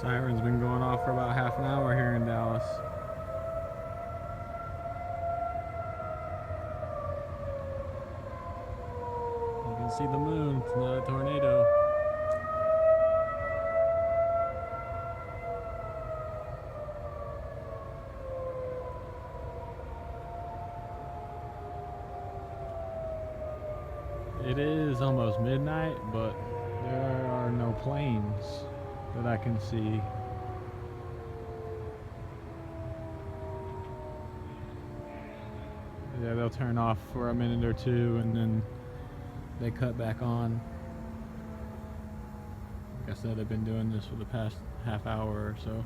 Siren's been going off for about half an hour here in Dallas. You can see the moon, it's not a tornado. It is almost midnight, but there are no planes that I can see. Yeah, they'll turn off for a minute or two and then they cut back on. Like I said, I've been doing this for the past half hour or so.